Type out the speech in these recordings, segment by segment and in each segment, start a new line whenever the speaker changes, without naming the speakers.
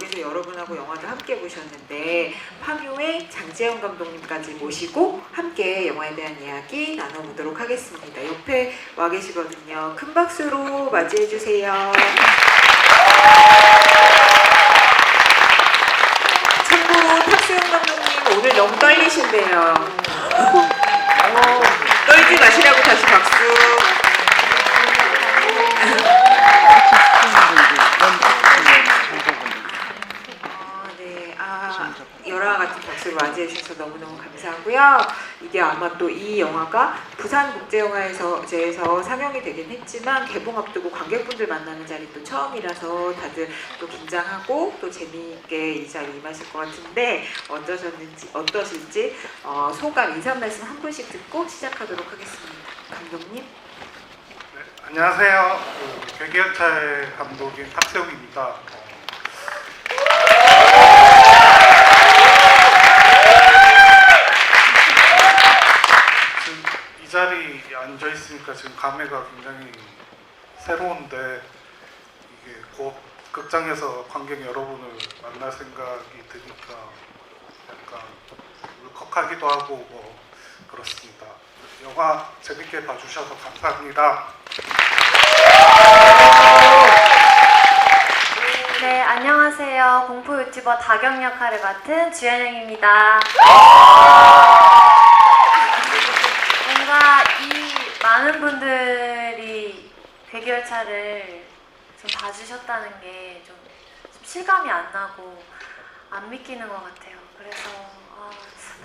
여기서 여러분하고 영화도 함께 보셨는데 파묘의 장재영 감독님까지 모시고 함께 영화에 대한 이야기 나눠보도록 하겠습니다. 옆에 와 계시거든요. 큰 박수로 맞이해 주세요. 참고로 탁수영 감독님 오늘 너무 떨리신데요. 떨지 마시라고 다시 박수. 열화 같은 박수를 맞이해 주셔서 너무너무 감사하고요. 이게 아마 또 이 영화가 부산국제영화제에서 상영이 되긴 했지만 개봉 앞두고 관객분들 만나는 자리 또 처음이라서 다들 또 긴장하고 또 재미있게 이 자리에 임하실 것 같은데 어떠실지 소감 인사 말씀 한 분씩 듣고 시작하도록 하겠습니다. 감독님.
네, 안녕하세요. 괴기열차의 감독인 탁세웅입니다. 지금 이 자리에 앉아 있으니까 지금 감회가 굉장히 새로운데 이게 곧 극장에서 관객 여러분을 만날 생각이 드니까 약간 울컥하기도 하고 뭐 그렇습니다. 영화 재밌게 봐주셔서 감사합니다.
네, 안녕하세요. 공포 유튜버 다경 역할을 맡은 주연영입니다. 뭔가 이 많은 분들이 괴기열차를 좀 봐주셨다는 게 좀 실감이 안 나고 안 믿기는 것 같아요. 그래서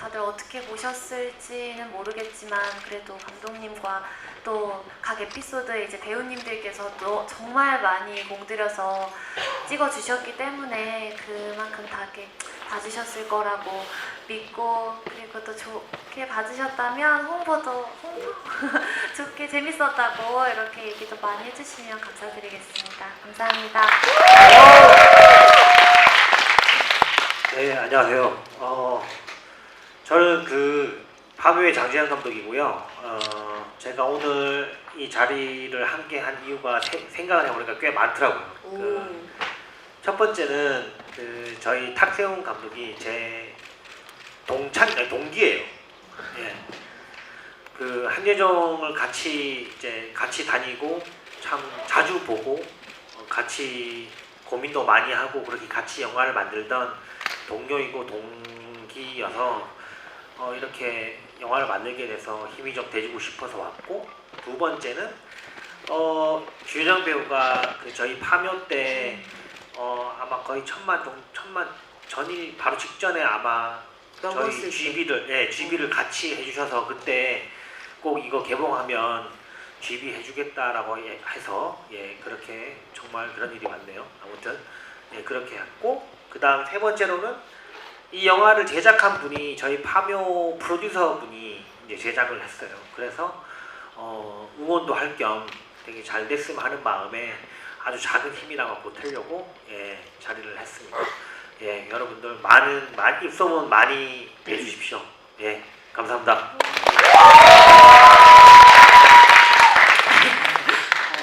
다들 어떻게 보셨을지는 모르겠지만 그래도 감독님과 또 각 에피소드에 이제 배우님들께서도 정말 많이 공들여서 찍어주셨기 때문에 그만큼 다 이렇게 봐주셨을 거라고 믿고, 그리고 또 좋게 봐주셨다면 홍보 좋게 재밌었다고 이렇게 얘기도 많이 해주시면 감사드리겠습니다. 감사합니다.
네, 안녕하세요. 저는 파묘의 장재영 감독이고요. 제가 오늘 이 자리를 함께 한 이유가 생각을 해보니까 꽤 많더라고요. 첫 번째는 저희 탁세웅 감독이 제 동기예요. 예. 한예종을 같이 다니고 참 자주 보고 같이 고민도 많이 하고 그렇게 같이 영화를 만들던 동료이고 동기여서 이렇게 영화를 만들게 돼서 힘이 좀 돼주고 싶어서 왔고, 두 번째는 주연영 배우가 저희 파묘 때 아마 거의 천만 전일 바로 직전에 아마 저희 GB를 같이 해주셔서 그때 꼭 이거 개봉하면 GB 해주겠다라고 해서 그렇게 정말 그런 일이 많네요. 아무튼 그렇게 했고, 그 다음 세 번째로는 이 영화를 제작한 분이 저희 파묘 프로듀서 분이 이제 제작을 했어요. 그래서 응원도 할 겸 되게 잘 됐으면 하는 마음에 아주 작은 힘이나마 보태려고 자리를 했습니다. 여러분들 많이 입소문 많이 해주십시오. 감사합니다.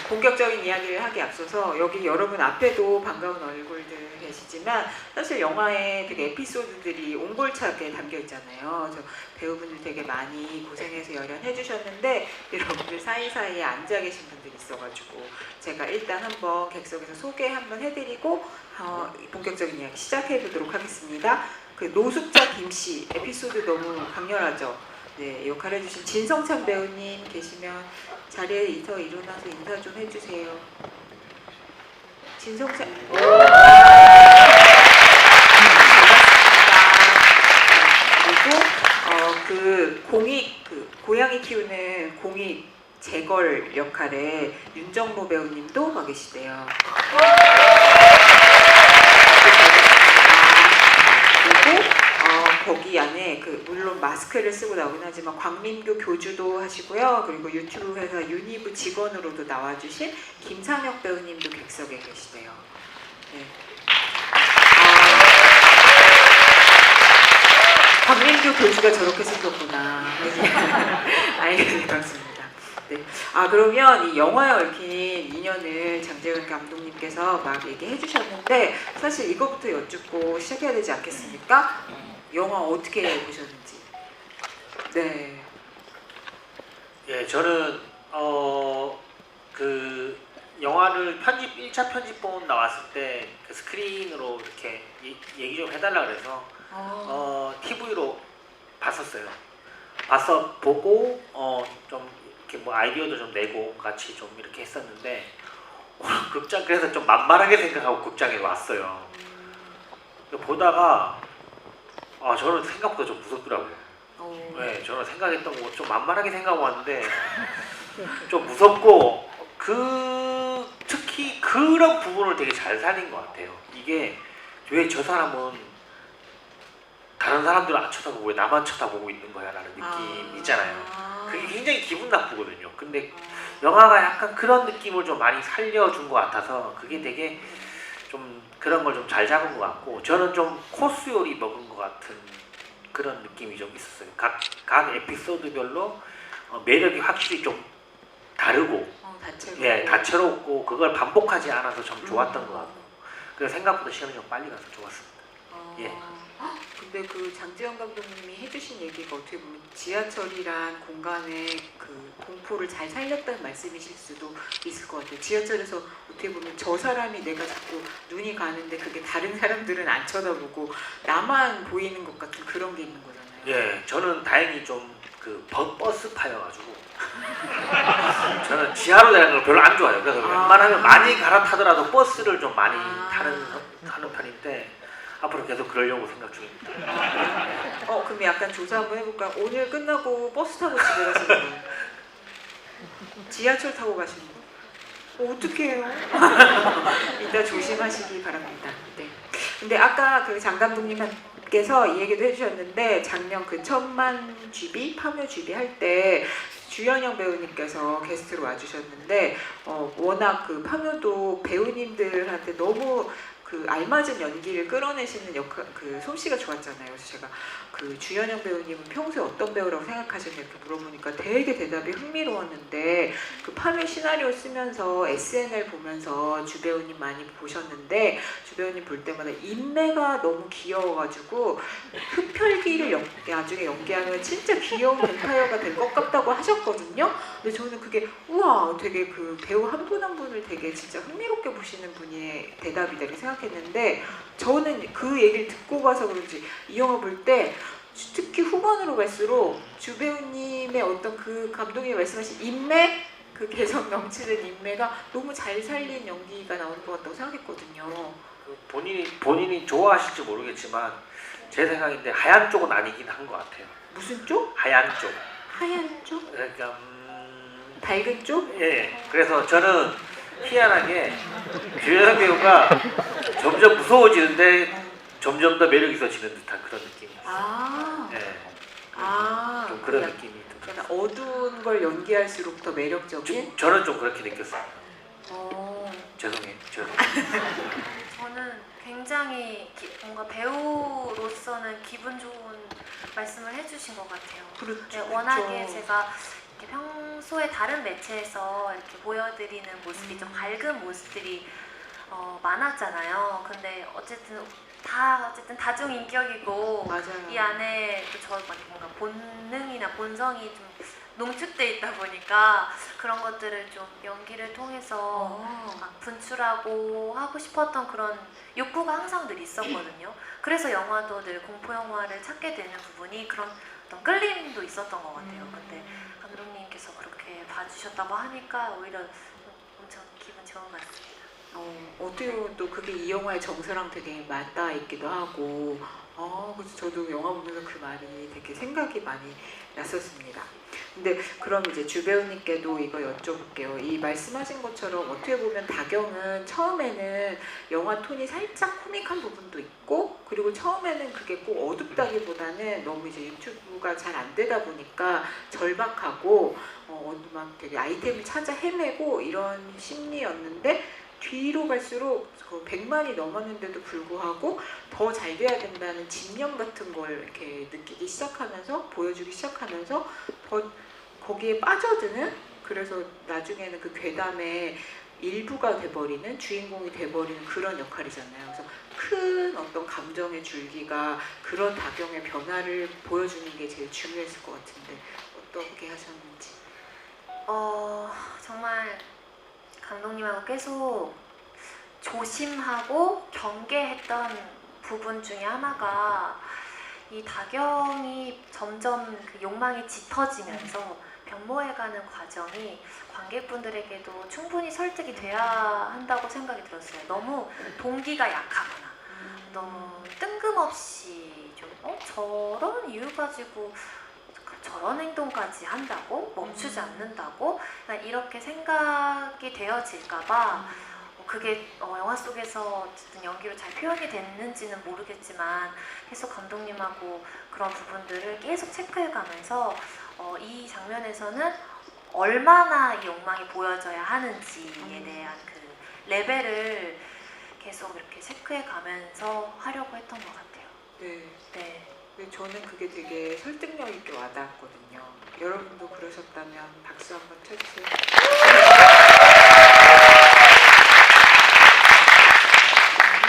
본격적인 이야기를 하기 앞서서 여기 여러분 앞에도 반가운 얼굴들 계시지만 사실 영화에 되게 에피소드들이 옹골차게 담겨 있잖아요. 그래서 배우분들 되게 많이 고생해서 열연해 주셨는데 여러분들 사이사이에 앉아 계신 분들이 있어가지고 제가 일단 한번 객석에서 소개 한번 해드리고 본격적인 이야기 시작해 보도록 하겠습니다. 노숙자 김씨 에피소드 너무 강렬하죠. 네, 역할해주신 진성찬 배우님 계시면 자리에 일어나서 인사 좀 해주세요. 진성찬. 그리고 고양이 키우는 공익 재걸 역할에 윤정모 배우님도 와 계시대요. 그리고 거기 안에 물론 마스크를 쓰고 나오긴 하지만 광민규 교주도 하시고요. 그리고 유튜브 회사 유니브 직원으로도 나와주신 김상혁 배우님도 객석에 계시대요. 네. 광민규 교주가 저렇게 생겼구나. 알게 되었습니다. 네. 그러면 이 영화에 얽힌 인연을 얘기를 장재현 감독님께서 막 얘기해 주셨는데 사실 이거부터 여쭙고 시작해야 되지 않겠습니까? 영화 어떻게 보셨는지. 네.
예, 저는 그 영화를 1차 편집본 나왔을 때 그 스크린으로 이렇게 얘기 좀 해달라 그래서 TV로 봤었어요. 보고 좀 이렇게 뭐 아이디어도 좀 내고 같이 좀 이렇게 했었는데 극장 그래서 좀 만만하게 생각하고 극장에 왔어요. 보다가 저는 생각보다 좀 무섭더라고요. 네, 저는 생각했던 거 좀 만만하게 생각하고 왔는데 좀 무섭고 특히 그런 부분을 되게 잘 살린 것 같아요. 이게 왜 저 사람은 다른 사람들을 안 쳐다보고 왜 나만 쳐다보고 있는 거야 라는 느낌 있잖아요. 그게 굉장히 기분 나쁘거든요. 근데 영화가 약간 그런 느낌을 좀 많이 살려준 것 같아서 그게 되게 좀 그런 걸 좀 잘 잡은 것 같고 저는 좀 코스 요리 먹은 것 같은 그런 느낌이 좀 있었어요. 각 에피소드별로 매력이 확실히 좀 다르고 다채롭고 그걸 반복하지 않아서 좀 좋았던 것 같고 그래서 생각보다 시간이 좀 빨리 가서 좋았습니다. 예.
근데 그 장재현 감독님이 해주신 얘기가 어떻게 보면 지하철이란 공간의 그 공포를 잘 살렸다는 말씀이실 수도 있을 것 같아요. 지하철에서 어떻게 보면 저 사람이 내가 자꾸 눈이 가는데 그게 다른 사람들은 안 쳐다보고 나만 보이는 것 같은 그런 게 있는 거잖아요.
예, 저는 다행히 좀 그 버스파여가지고 저는 지하로 다니는 걸 별로 안 좋아해요. 그래서 웬만하면 많이 갈아타더라도 버스를 좀 많이 타는 편인데 앞으로 계속 그러려고 생각 중입니다.
그럼 약간 조사 한번 해볼까요? 오늘 끝나고 버스 타고 집에 가시는 거예요? 지하철 타고 가시는 거예요? 어떻게 해요? 이따 조심하시기 바랍니다. 네. 근데 아까 그 장 감독님께서 이 얘기도 해주셨는데 작년 그 1000만 GB, 파묘 GB 할 때 주연영 배우님께서 게스트로 와주셨는데 워낙 그 파묘도 배우님들한테 너무 그 알맞은 연기를 끌어내시는 그 솜씨가 좋았잖아요. 그래서 제가 그 주연영 배우님은 평소에 어떤 배우라고 생각하셨냐 이렇게 물어보니까 되게 대답이 흥미로웠는데 그 파묘 시나리오 쓰면서 SNL 보면서 주 배우님 많이 보셨는데 주 배우님 볼 때마다 인매가 너무 귀여워가지고 흡혈귀를 나중에 연기하면 진짜 귀여운 뱀파이어가 될 것 같다고 하셨거든요. 근데 저는 그게 우와 되게 그 배우 한 분 한 분을 되게 진짜 흥미롭게 보시는 분의 대답이다 이렇게 생각했는데 저는 그 얘기를 듣고 봐서 그런지 이 영화 볼 때 특히 후반으로 갈수록 주 배우님의 어떤 그 감독이 말씀하신 인매 그 개성 넘치는 인매가 너무 잘 살린 연기가 나오는 것 같다고 생각했거든요.
본인이 좋아하실지 모르겠지만 제 생각인데 하얀 쪽은 아니긴 한 것 같아요.
무슨 쪽?
하얀 쪽.
하얀 쪽?
그러니까
밝은 쪽?
예. 그래서 저는 희한하게 주연상 배우가 점점 무서워지는데 점점 더 매력 있어지는 듯한 그런 느낌이었어요. 예. 좀 그런 느낌이
약간 어두운 걸 연기할수록 더 매력적인?
저는 좀 그렇게 느꼈어요. 죄송해요.
저는 굉장히 뭔가 배우로서는 기분 좋은 말씀을 해주신 것 같아요.
그렇죠.
네, 워낙에 제가 이렇게 평소에 다른 매체에서 이렇게 보여드리는 모습이 좀 밝은 모습들이 많았잖아요. 근데 어쨌든 다중 인격이고
맞아요.
이 안에 저 뭔가 본능이나 본성이 좀 농축돼 있다 보니까 그런 것들을 좀 연기를 통해서 막 분출하고 하고 싶었던 그런 욕구가 항상 늘 있었거든요. 그래서 영화도 늘 공포 영화를 찾게 되는 부분이 그런 어떤 끌림도 있었던 것 같아요. 근데 감독님께서 그렇게 봐주셨다고 하니까 오히려 엄청 기분 좋은 것 같습니다.
어떻게 보면 또 그게 이 영화의 정서랑 되게 맞닿아 있기도 하고 그래서 저도 영화 보면서 그 말이 되게 생각이 많이 났었습니다. 근데 그럼 이제 주 배우님께도 이거 여쭤볼게요. 이 말씀하신 것처럼 어떻게 보면 다경은 처음에는 영화 톤이 살짝 코믹한 부분도 있고 그리고 처음에는 그게 꼭 어둡다기보다는 너무 이제 유튜브가 잘 안 되다 보니까 절박하고 막 되게 아이템을 찾아 헤매고 이런 심리였는데 뒤로 갈수록 100만이 넘었는데도 불구하고 더 잘 돼야 된다는 집념 같은 걸 이렇게 느끼기 시작하면서 보여주기 시작하면서 더 거기에 빠져드는 그래서 나중에는 그 괴담에 일부가 돼버리는 주인공이 돼버리는 그런 역할이잖아요. 그래서 큰 어떤 감정의 줄기가 그런 다경의 변화를 보여주는 게 제일 중요했을 것 같은데 어떻게 하셨는지.
정말 감독님하고 계속 조심하고 경계했던 부분 중에 하나가 이 다경이 점점 그 욕망이 짙어지면서 변모해가는 과정이 관객분들에게도 충분히 설득이 돼야 한다고 생각이 들었어요. 너무 동기가 약하거나 너무 뜬금없이 좀 저런 이유 가지고 저런 행동까지 한다고? 멈추지 않는다고? 그냥 이렇게 생각이 되어질까봐 그게 영화 속에서 어쨌든 연기로 잘 표현이 됐는지는 모르겠지만 계속 감독님하고 그런 부분들을 계속 체크해가면서 이 장면에서는 얼마나 이 욕망이 보여져야 하는지에 대한 그 레벨을 계속 이렇게 체크해가면서 하려고 했던 것 같아요.
네.
네.
근데 저는 그게 되게 설득력 있게 와닿았거든요. 여러분도 그러셨다면 박수 한번 쳐주세요.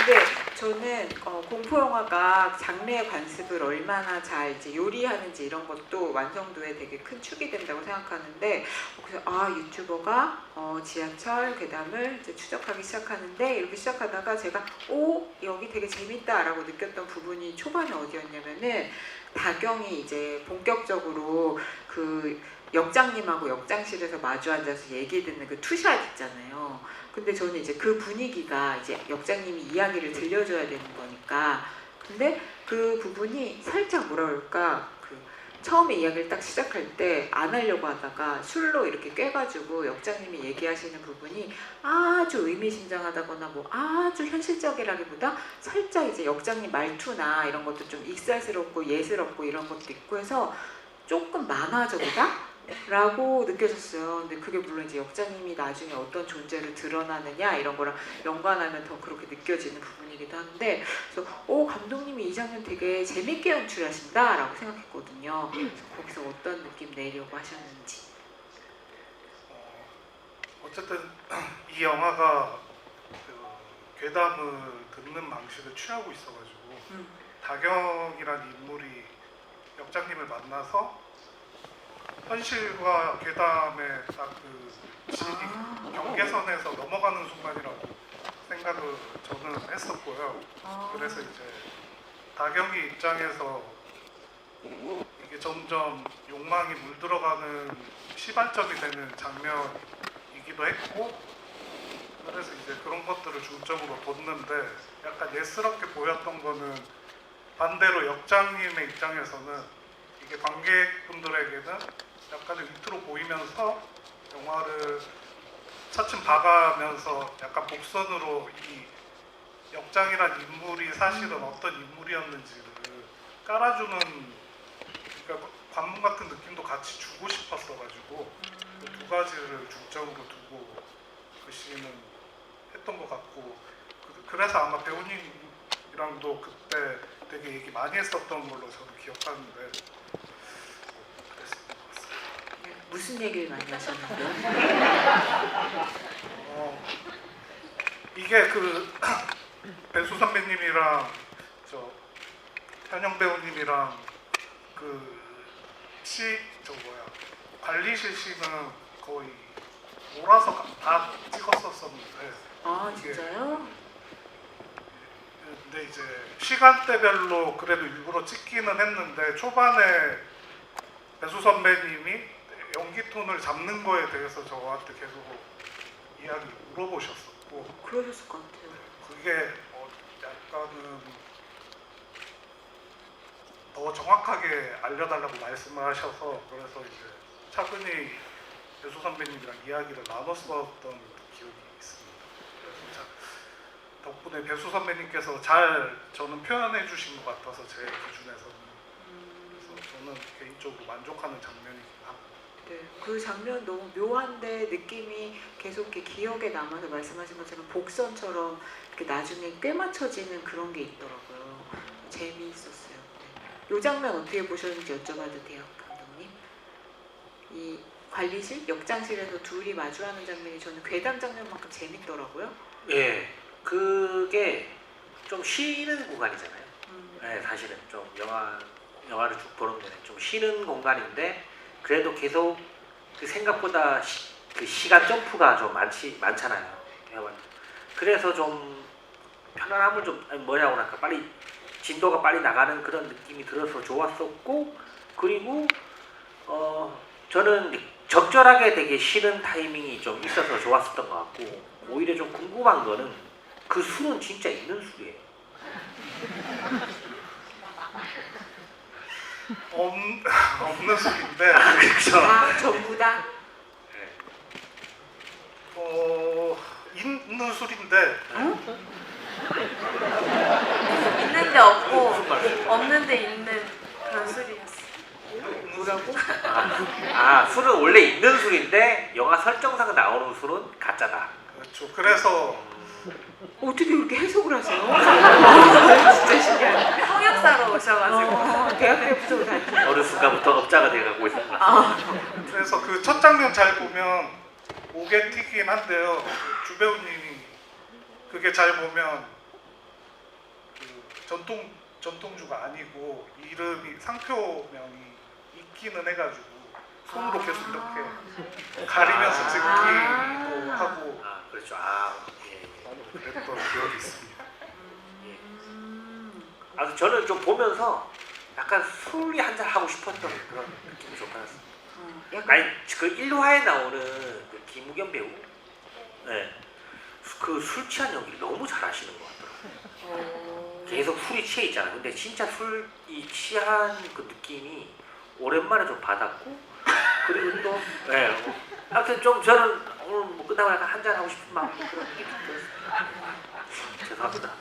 근데 저는 공포 영화가 장르의 관습을 얼마나 잘 이제 요리하는지 이런 것도 완성도에 되게 큰 축이 된다고 생각하는데 그래서 유튜버가 지하철 괴담을 이제 추적하기 시작하는데 이렇게 시작하다가 제가 여기 되게 재밌다라고 느꼈던 부분이 초반에 어디였냐면은 다경이 이제 본격적으로 그 역장님하고 역장실에서 마주 앉아서 얘기 듣는 그 투샷 있잖아요. 근데 저는 이제 그 분위기가 이제 역장님이 이야기를 들려줘야 되는 거니까 근데 그 부분이 살짝 뭐라 그럴까 처음에 이야기를 딱 시작할 때 안 하려고 하다가 술로 이렇게 깨가지고 역장님이 얘기하시는 부분이 아주 의미심장하다거나 뭐 아주 현실적이라기보다 살짝 이제 역장님 말투나 이런 것도 좀 익살스럽고 예스럽고 이런 것도 있고 해서 조금 만화적이다? 라고 느껴졌어요. 근데 그게 물론 이제 역장님이 나중에 어떤 존재로 드러나느냐 이런 거랑 연관하면 더 그렇게 느껴지는 부분이기도 한데 그래서 감독님이 이 장면 되게 재밌게 연출하신다 라고 생각했거든요. 그래서 거기서 어떤 느낌 내려고 하셨는지.
어쨌든 이 영화가 그 괴담을 듣는 방식을 취하고 있어가지고 다경이라는 인물이 역장님을 만나서 현실과 괴담의 딱 그 경계선에서 넘어가는 순간이라고 생각을 저는 했었고요. 그래서 이제 다경이 입장에서 이게 점점 욕망이 물들어가는 시발점이 되는 장면이기도 했고 그래서 이제 그런 것들을 중점으로 뒀는데 약간 예스럽게 보였던 거는 반대로 역장님의 입장에서는 이게 관객분들에게는 약간의 위트로 보이면서 영화를 차츰 봐가면서 약간 복선으로 이 역장이란 인물이 사실은 어떤 인물이었는지를 깔아주는 그러니까 관문 같은 느낌도 같이 주고 싶었어가지고 그 두 가지를 중점으로 두고 그 씬은 했던 것 같고 그래서 아마 배우님이랑도 그때 되게 얘기 많이 했었던 걸로 저도 기억하는데
무슨 얘기를 많이 하셨는데요?
이게 그 배수 선배님이랑 저 현영 배우님이랑 그 관리실 씬은 거의 몰아서 다 찍었었는데
진짜요?
근데 이제 시간대별로 그래도 일부러 찍기는 했는데 초반에 배수 선배님이 연기 톤을 잡는 거에 대해서 저한테 계속 이야기 물어보셨었고
그러셨을 것 같아요.
그게 약간은 더 정확하게 알려달라고 말씀을 하셔서 그래서 이제 차분히 배수 선배님이랑 이야기를 나눴었던 기억이 있습니다. 그래서 덕분에 배수 선배님께서 잘 저는 표현해 주신 것 같아서 제 기준에서는 그래서 저는 개인적으로 만족하는 장면이긴 합니다.
네, 그 장면 너무 묘한데 느낌이 계속 이렇게 기억에 남아서 말씀하신 것처럼 복선처럼 이렇게 나중에 꿰맞춰지는 그런 게 있더라고요. 재미있었어요. 네. 이 장면 어떻게 보셨는지 여쭤봐도 돼요, 감독님? 이 관리실, 역장실에서 둘이 마주하는 장면이 저는 괴담 장면만큼 재밌더라고요.
예, 그게 좀 쉬는 공간이잖아요.
음.
네, 사실은 좀 영화를 쭉 보는 데는 좀 쉬는 공간인데 그래도 계속 그 생각보다 그 시간 점프가 좀 많잖아요. 그래서 좀 편안함을 좀 아니, 뭐라고 할까 빨리 진도가 빨리 나가는 그런 느낌이 들어서 좋았었고 그리고 저는 적절하게 되게 쉬는 타이밍이 좀 있어서 좋았었던 것 같고 오히려 좀 궁금한 거는 그 술은 진짜 있는 술이에요.
없는 술인데
그렇죠.
아, 전부 다.
있는 술인데
있는데 없고 없는데 있는 그런 술이었어요.
뭐라고?
술은 원래 있는 술인데 영화 설정상 나오는 술은 가짜다.
그렇죠. 그래서
어떻게 그렇게 해석을 하세요? 아, 진짜 신기하네.
통역사로 오셔가지고
대학교부터 다니고.
어느 순간부터 업자가 돼가고 있습니다.
그래서 그 첫 장면 잘 보면 오게티긴 한데요. 주배우님이 그게 잘 보면 그 전통주가 아니고 이름이 상표명이 있기는 해가지고 손으로 계속 이렇게 가리면서 찍기도 하고
그렇죠. 예.
그랬던 기억이 있습니다.
저는 좀 보면서 약간 술이 한잔 하고 싶었던 그런 느낌이 좀 받았어요.
약간
아니 그 1화에 나오는 그 김우겸 배우, 네. 그 술 취한 연기를 너무 잘하시는 것 같더라고요. 계속 술이 취해 있잖아요. 근데 진짜 술이 취한 그 느낌이 오랜만에 좀 받았고 그리고 또 아무튼 좀 저는 오늘 뭐 끝나고 약간 한잔 하고 싶은 마음 그런 느낌이 들었어요. 죄송합니다.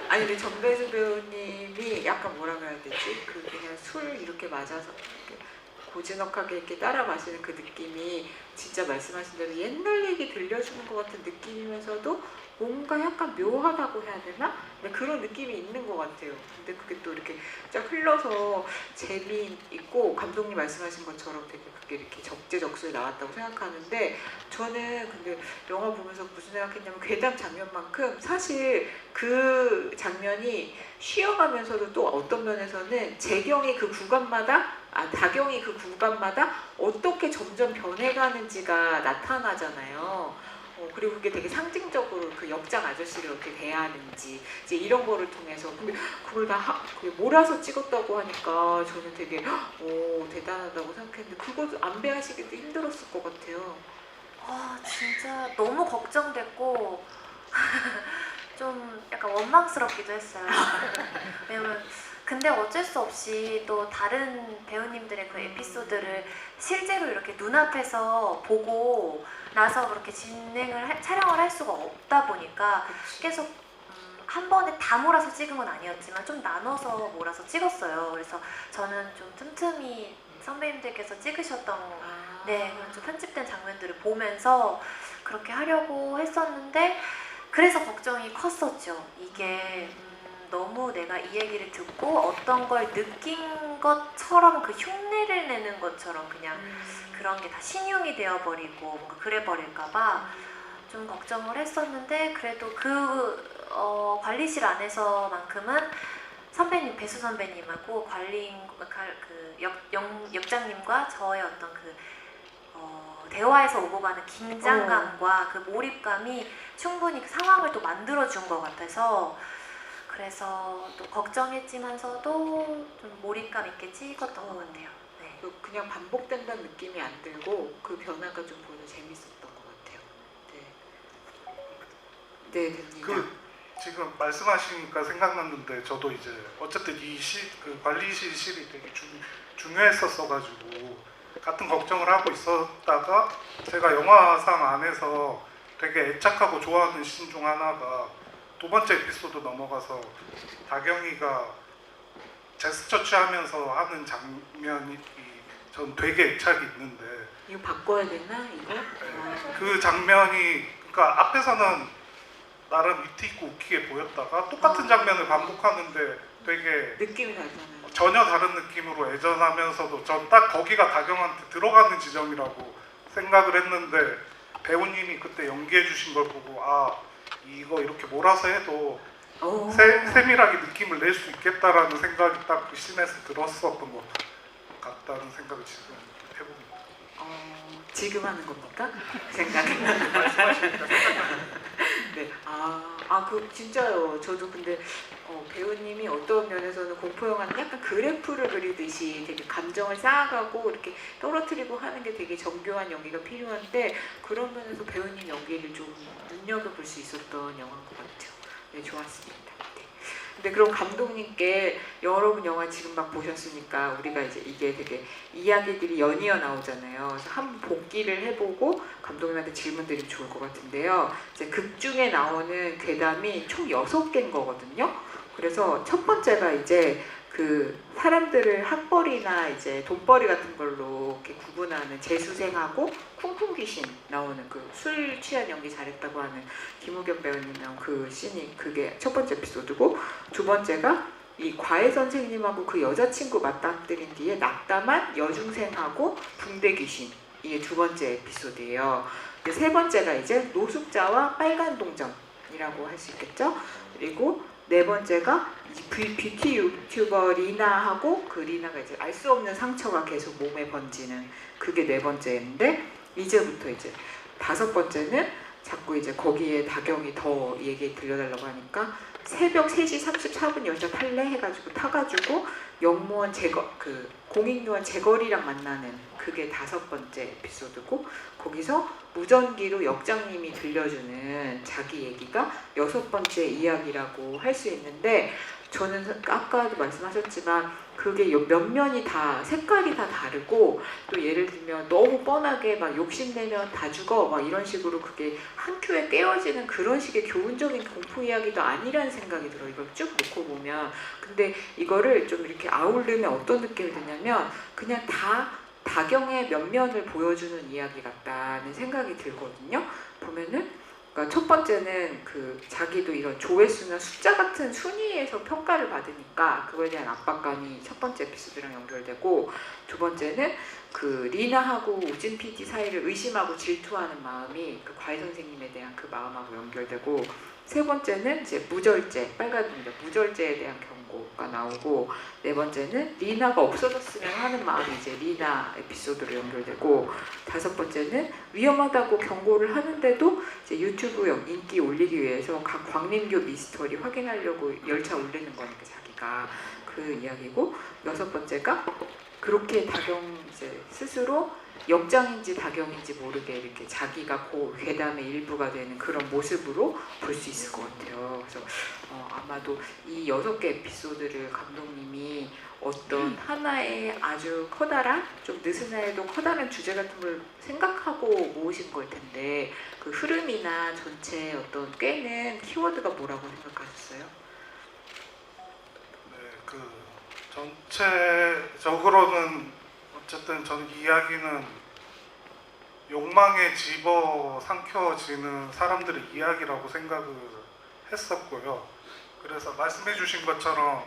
아니 근데 전배수 배우님이 약간 뭐라 그래야 되지? 그 그냥 술 이렇게 맞아서 이렇게 고즈넉하게 이렇게 따라 마시는 그 느낌이 진짜 말씀하신 대로 옛날 얘기 들려주는 것 같은 느낌이면서도 뭔가 약간 묘하다고 해야 되나? 근데 그런 느낌이 있는 것 같아요. 근데 그게 또 이렇게 쫙 흘러서 재미있고 감독님 말씀하신 것처럼 되게 그게 이렇게 적재적소에 나왔다고 생각하는데 저는 근데 영화 보면서 무슨 생각했냐면 괴담 장면만큼 사실 그 장면이 쉬어가면서도 또 어떤 면에서는 재경이 그 구간마다 다경이 그 구간마다 어떻게 점점 변해가는지가 나타나잖아요. 그리고 그게 되게 상징적으로 그 역장 아저씨를 어떻게 대하는지 이제 이런 거를 통해서 근데 그걸 다 몰아서 찍었다고 하니까 저는 되게 대단하다고 생각했는데 그것도 안배하시기도 힘들었을 것 같아요.
진짜 너무 걱정됐고 좀 약간 원망스럽기도 했어요. 왜냐면 근데 어쩔 수 없이 또 다른 배우님들의 그 에피소드를 실제로 이렇게 눈앞에서 보고 나서 그렇게 촬영을 할 수가 없다 보니까 계속 한 번에 다 몰아서 찍은 건 아니었지만 좀 나눠서 몰아서 찍었어요. 그래서 저는 좀 틈틈이 선배님들께서 찍으셨던 그런 좀 편집된 장면들을 보면서 그렇게 하려고 했었는데 그래서 걱정이 컸었죠. 이게 너무 내가 이 얘기를 듣고 어떤 걸 느낀 것처럼 그 흉내를 내는 것처럼 그냥 그런 게 다 신용이 되어버리고 뭔가 그래버릴까봐 좀 걱정을 했었는데 그래도 그 관리실 안에서만큼은 선배님 배수 선배님하고 역장님과 저의 어떤 그 대화에서 오고 가는 긴장감과 그 몰입감이 충분히 그 상황을 또 만들어준 것 같아서 그래서 또 걱정했지만서도 좀 몰입감 있게 찍었던 것 같아요. 네.
그냥 반복된다는 느낌이 안 들고 그 변화가 좀 보여서 재밌었던 것 같아요. 네, 됩니다.
지금 말씀하시니까 생각났는데 저도 이제 어쨌든 그 관리실이 되게 중요했었어가지고 같은 걱정을 하고 있었다가 제가 영화상 안에서 되게 애착하고 좋아하는 씬 중 하나가 두 번째 에피소드 넘어가서 다경이가 제스처 취하면서 하는 장면이 전 되게 애착이 있는데
이거 바꿔야 되나 이거?
그 장면이 그러니까 앞에서는 나름 위트 있고 웃기게 보였다가 똑같은 장면을 반복하는데 되게
느낌이 다르잖아요.
전혀 다른 느낌으로 애전하면서도 전 딱 거기가 다경한테 들어가는 지점이라고 생각을 했는데 배우님이 그때 연기해 주신 걸 보고 아 이거 이렇게 몰아서 해도
오.
세밀하게 느낌을 낼 수 있겠다라는 생각이 딱 그 씬에서 들었었던 것 같다는 생각을 지금 해봅니다.
지금 하는 겁니까? 생각이.
말씀하시니까
네. 그 진짜요. 저도 근데 배우님이 어떤 면에서는 공포 영화는 약간 그래프를 그리듯이 되게 감정을 쌓아가고 이렇게 떨어뜨리고 하는 게 되게 정교한 연기가 필요한데 그런 면에서 배우님 연기를 좀 눈여겨볼 수 있었던 영화인 것 같아요. 네, 좋았습니다. 네. 근데 그럼 감독님께 여러분 영화 지금 막 보셨으니까 우리가 이제 이게 되게 이야기들이 연이어 나오잖아요. 그래서 한번 복기를 해보고 감독님한테 질문 드리면 좋을 것 같은데요. 이제 극 중에 나오는 괴담이 총 6개인 거거든요. 그래서 첫 번째가 이제 그 사람들을 학벌이나 이제 돈벌이 같은 걸로 이렇게 구분하는 재수생하고 쿵쿵 귀신 나오는 그 술 취한 연기 잘했다고 하는 김우겸 배우님 나온 그 씬이 그게 첫 번째 에피소드고 두 번째가 이 과외 선생님하고 그 여자친구 맞닥뜨린 뒤에 낙담한 여중생하고 붕대 귀신 이게 두 번째 에피소드예요. 세 번째가 이제 노숙자와 빨간 동전이라고 할 수 있겠죠. 그리고 네 번째가 뷰티 유튜버 리나하고 그 리나가 이제 알 수 없는 상처가 계속 몸에 번지는 그게 네 번째인데 이제부터 이제 다섯 번째는 자꾸 이제 거기에 다경이 더 얘기 들려달라고 하니까 새벽 3시 34분 열차 탈래 해가지고 타가지고 영무원 그 공익요원 재거리랑 만나는 그게 다섯 번째 에피소드고 거기서 무전기로 역장님이 들려주는 자기 얘기가 여섯 번째 이야기라고 할 수 있는데 저는 아까도 말씀하셨지만 그게 몇 면이 다 색깔이 다 다르고 또 예를 들면 너무 뻔하게 막 욕심내면 다 죽어 막 이런 식으로 그게 한 큐에 깨어지는 그런 식의 교훈적인 공포 이야기도 아니라는 생각이 들어요. 이걸 쭉 놓고 보면 근데 이거를 좀 이렇게 아우르면 어떤 느낌이 드냐면 그냥 다경의 면면을 보여주는 이야기 같다는 생각이 들거든요. 보면은 그러니까 첫 번째는 그 자기도 이런 조회수나 숫자 같은 순위에서 평가를 받으니까 그거에 대한 압박감이 첫 번째 에피소드랑 연결되고 두 번째는 그 리나하고 우진 PD 사이를 의심하고 질투하는 마음이 그 과외 선생님에 대한 그 마음하고 연결되고 세 번째는 이제 무절제 빨간 동전 무절제에 대한 경고가 나오고 네 번째는 리나가 없어졌으면 하는 마음이 이제 리나 에피소드로 연결되고 다섯 번째는 위험하다고 경고를 하는데도 이제 유튜브 인기 올리기 위해서 각 광림교 미스터리 확인하려고 열차 올리는 거니까 자기가 그 이야기고 여섯 번째가 그렇게 다경 이제 스스로 역장인지 다경인지 모르게 이렇게 자기가 괴담의 일부가 되는 그런 모습으로 볼 수 있을 것 같아요. 그래서 아마도 이 6개 에피소드를 감독님이 어떤 하나의 아주 커다란 좀 느슨해도 커다란 주제 같은 걸 생각하고 모으신 걸 텐데 그 흐름이나 전체 어떤 꿰는 키워드가 뭐라고 생각하셨어요?
네, 그 전체적으로는 어쨌든 저는 이 이야기는 욕망에 집어 삼켜지는 사람들의 이야기라고 생각을 했었고요. 그래서 말씀해주신 것처럼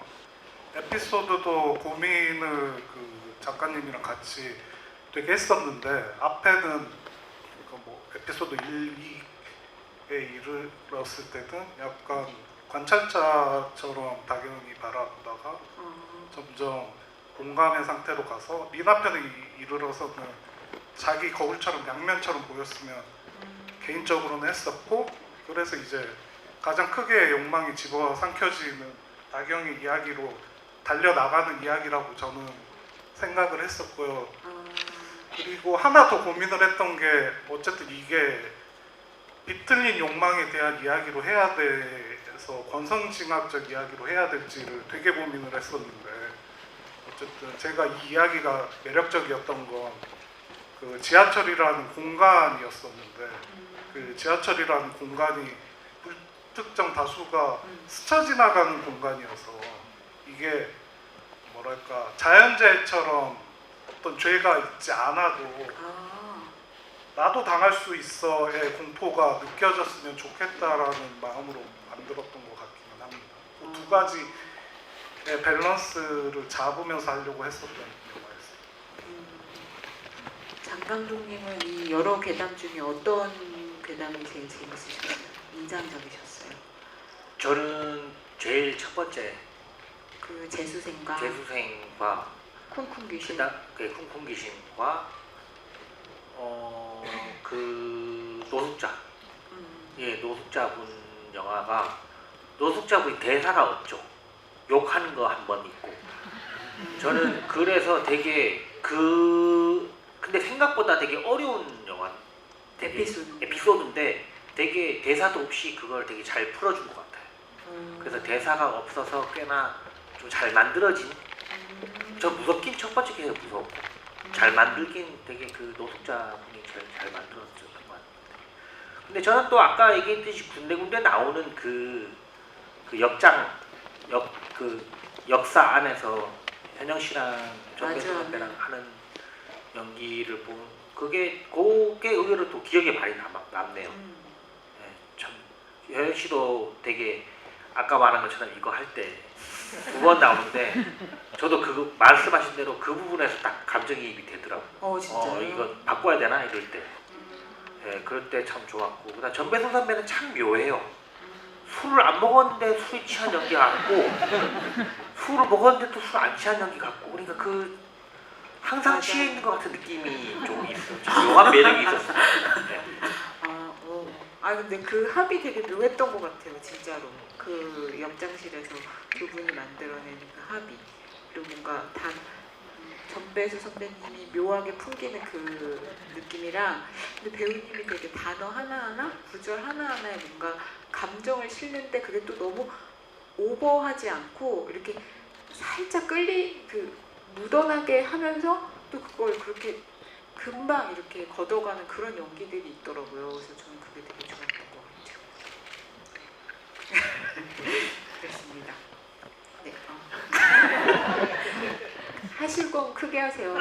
에피소드도 고민을 그 작가님이랑 같이 되게 했었는데 앞에는 뭐 에피소드 1, 2에 이르렀을 때는 약간 관찰자처럼 다경이 바라보다가 점점 공감의 상태로 가서 리나편에 이르러서는 자기 거울처럼 양면처럼 보였으면 개인적으로는 했었고 그래서 이제 가장 크게 욕망이 집어 삼켜지는 다경의 이야기로 달려나가는 이야기라고 저는 생각을 했었고요. 그리고 하나 더 고민을 했던 게 어쨌든 이게 비틀린 욕망에 대한 이야기로 해야 돼서 권선징악적 이야기로 해야 될지를 되게 고민을 했었는데 어쨌든 제가 이 이야기가 매력적이었던 건 그 지하철이라는 공간이었었는데 그 지하철이라는 공간이 불특정 다수가 스쳐 지나가는 공간이어서 이게 뭐랄까 자연재해처럼 어떤 죄가 있지 않아도 나도 당할 수 있어의 공포가 느껴졌으면 좋겠다라는 마음으로 만들었던 것 같기는 합니다. 그 두 가지 밸런스를 잡으면서 하려고 했었던 영화였어요.
장 감독님은 이 여러 괴담 중에 어떤 괴담이 제일 재밌으셨어요? 인상적이셨어요?
저는 제일 첫 번째
그 재수생과
재수생과
쿵쿵 귀신.
그 쿵쿵 귀신과 그 노숙자 노숙자분 영화가 노숙자분이 대사가 없죠. 욕하는 거 한 번 있고 저는 그래서 되게 근데 생각보다 되게 어려운 영화 에피소드인데 되게 대사도 없이 그걸 되게 잘 풀어준 것 같아요. 그래서 대사가 없어서 꽤나 좀 잘 만들어진 저 무섭긴 첫 번째 게 무섭고 잘 만들긴 되게 그 노숙자분이 제일 잘 만들었던 것 같아요. 근데 저는 또 아까 얘기했듯이 군데군데 나오는 그 역사 안에서 현영 씨랑 정배수 선배랑 하는 연기를 보면 그게 의외로 또 기억에 많이 남네요. 네, 참 현영 씨도 되게 아까 말한 것처럼 이거 할 때 두 번 나오는데 저도 그 말씀하신 대로 그 부분에서 딱 감정이입이 되더라고요.
진짜요?
이거 바꿔야 되나 이럴 때. 네, 그럴 때 참 좋았고 그다음 전배성 선배는 참 묘해요. 술을 안 먹었는데 술이 취한 연기 같고 술을 먹었는데 또 술 안 취한 연기 같고 그러니까 그 항상
맞아.
취해 있는 것 같은 느낌이 좀 있어요. 좀 묘한 매력이 있었어요. 네.
근데 그 합이 되게 묘했던 것 같아요, 진짜로. 그 옆장실에서 두 분이 만들어내는 그 합이. 그리고 뭔가 전배수 선배님이 묘하게 풍기는 그 느낌이랑 근데 배우님이 되게 단어 하나하나, 구절 하나하나에 뭔가 감정을 실는데 그게 또 너무 오버하지 않고 이렇게 살짝 묻어나게 하면서 또 그걸 그렇게 금방 이렇게 걷어가는 그런 연기들이 있더라고요. 그래서 저는 그게 되게 좋았던 것 같아요. 그렇습니다. 네. 하실 건 크게 하세요.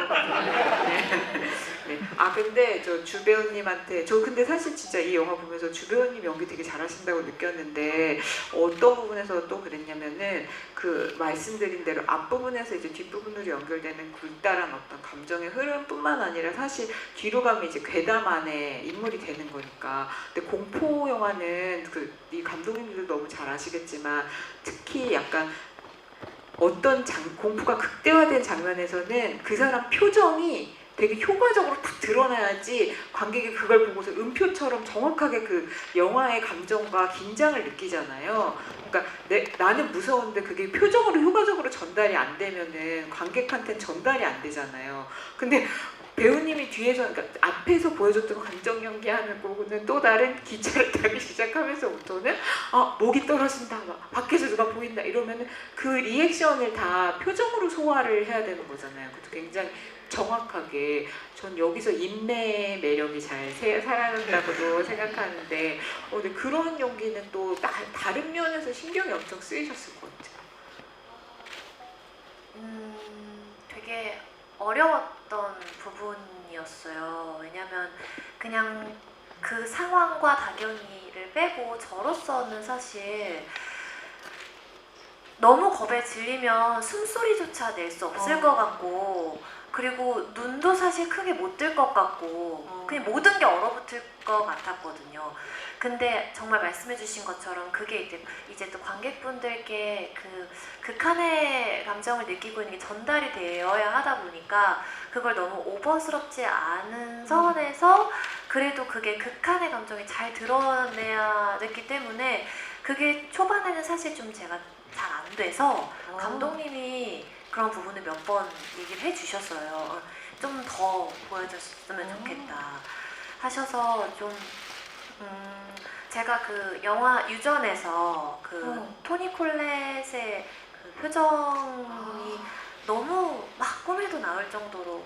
네. 근데 저 주 배우님한테 근데 사실 진짜 이 영화 보면서 주 배우님 연기 되게 잘하신다고 느꼈는데 어떤 부분에서 또 그랬냐면은 그 말씀드린 대로 앞부분에서 이제 뒷부분으로 연결되는 굴다란 어떤 감정의 흐름뿐만 아니라 사실 뒤로 가면 이제 괴담 안에 인물이 되는 거니까. 근데 공포 영화는 이 감독님들도 너무 잘 아시겠지만 특히 약간 어떤 공포가 극대화된 장면에서는 그 사람 표정이 되게 효과적으로 탁 드러나야지 관객이 그걸 보고서 음표처럼 정확하게 그 영화의 감정과 긴장을 느끼잖아요. 그러니까 나는 무서운데 그게 표정으로 효과적으로 전달이 안 되면은 관객한테는 전달이 안 되잖아요. 근데 배우님이 뒤에서 그러니까 앞에서 보여줬던 감정 연기하는 거는 또 다른 기차를 타기 시작하면서부터는 목이 떨어진다, 막 밖에서 누가 보인다 이러면은 그 리액션을 다 표정으로 소화를 해야 되는 거잖아요. 그것도 굉장히 정확하게 전 여기서 인매의 매력이 잘 살아난다고도 생각하는데 근데 그런 연기는 또 다른 면에서 신경이 엄청 쓰이셨을 것 같아요.
되게 어려웠던 부분이었어요. 왜냐면 그냥 그 상황과 다경이를 빼고 저로서는 사실 너무 겁에 질리면 숨소리조차 낼 수 없을 것 같고 그리고 눈도 사실 크게 못 뜰 것 같고 그냥 모든 게 얼어붙을 것 같았거든요. 근데 정말 말씀해주신 것처럼 그게 이제 또 관객분들께 그 극한의 감정을 느끼고 있는 게 전달이 되어야 하다 보니까 그걸 너무 오버스럽지 않은 선에서 그래도 그게 극한의 감정이 잘 드러내야 됐기 때문에 그게 초반에는 사실 좀 제가 잘 안 돼서 감독님이 그런 부분을 몇 번 얘기를 해주셨어요. 좀 더 보여줬으면 좋겠다 하셔서 좀 제가 그 영화 유전에서 그 토니 콜렛의 그 표정이 너무 막 꿈에도 나올 정도로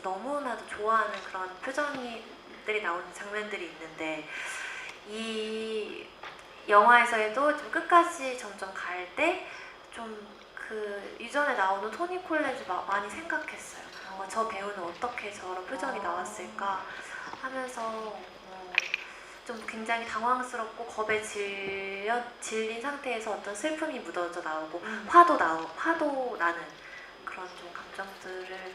너무나도 좋아하는 그런 표정들이 나오는 장면들이 있는데 이 영화에서도 좀 끝까지 점점 갈 때 좀 그 유전에 나오는 토니 콜렛을 많이 생각했어요. 저 배우는 어떻게 저런 표정이 나왔을까 하면서 좀 굉장히 당황스럽고 겁에 질린 상태에서 어떤 슬픔이 묻어져 나오고 화도 나는 그런 좀 감정들을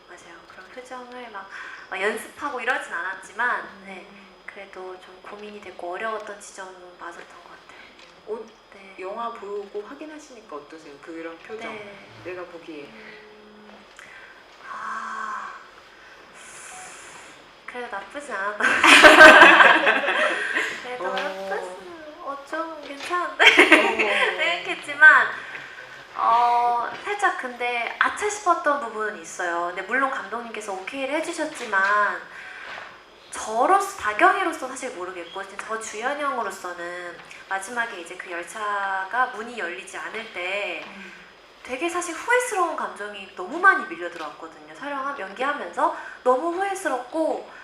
맞아요. 그런 표정을 막 연습하고 이러진 않았지만 네, 그래도 좀 고민이 됐고 어려웠던 지점은 맞았던 것 같아요. 네.
영화 보고 확인하시니까 어떠세요? 그런 표정.
네.
내가 보기에.
그래도 나쁘진 않았다. 그래도 좀 괜찮은데 생각했지만 살짝 근데 아차 싶었던 부분은 있어요. 근데 물론 감독님께서 오케이를 해주셨지만 다경이로서 사실 모르겠고 저 주연형으로서는 마지막에 이제 그 열차가 문이 열리지 않을 때 되게 사실 후회스러운 감정이 너무 많이 밀려 들어왔거든요. 연기하면서 너무 후회스럽고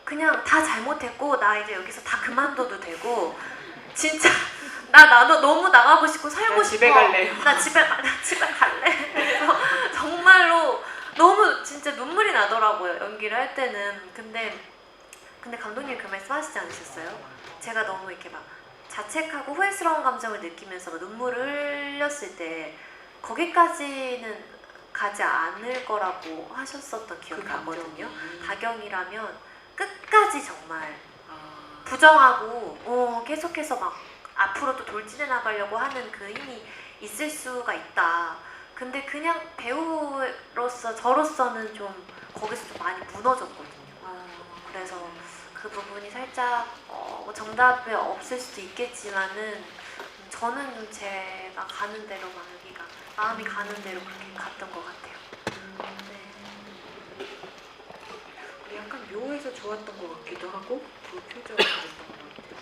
그냥 다 잘못했고 나 이제 여기서 다 그만둬도 되고 진짜 나도 너무 나가고 싶고 살고 싶어.
집에 갈래.
나 집에 갈래. 그래서 정말로 너무 진짜 눈물이 나더라고요. 연기를 할 때는. 근데 감독님 그 말씀 하시지 않으셨어요? 제가 너무 이렇게 막 자책하고 후회스러운 감정을 느끼면서 눈물을 흘렸을 때 거기까지는 가지 않을 거라고 하셨었던 기억이 나거든요. 다경이라면 끝까지 정말 부정하고 계속해서 막 앞으로 또 돌진해 나가려고 하는 그 힘이 있을 수가 있다. 근데 그냥 배우로서 저로서는 좀 거기서 좀 많이 무너졌거든요. 그래서 그 부분이 살짝 정답이 없을 수도 있겠지만은 저는 좀 제가 가는 대로 마음이 가는 대로 그렇게 갔던 것 같아요.
약간 묘해서 좋았던 것 같기도 하고 그 표정이 그랬던 것 같아요.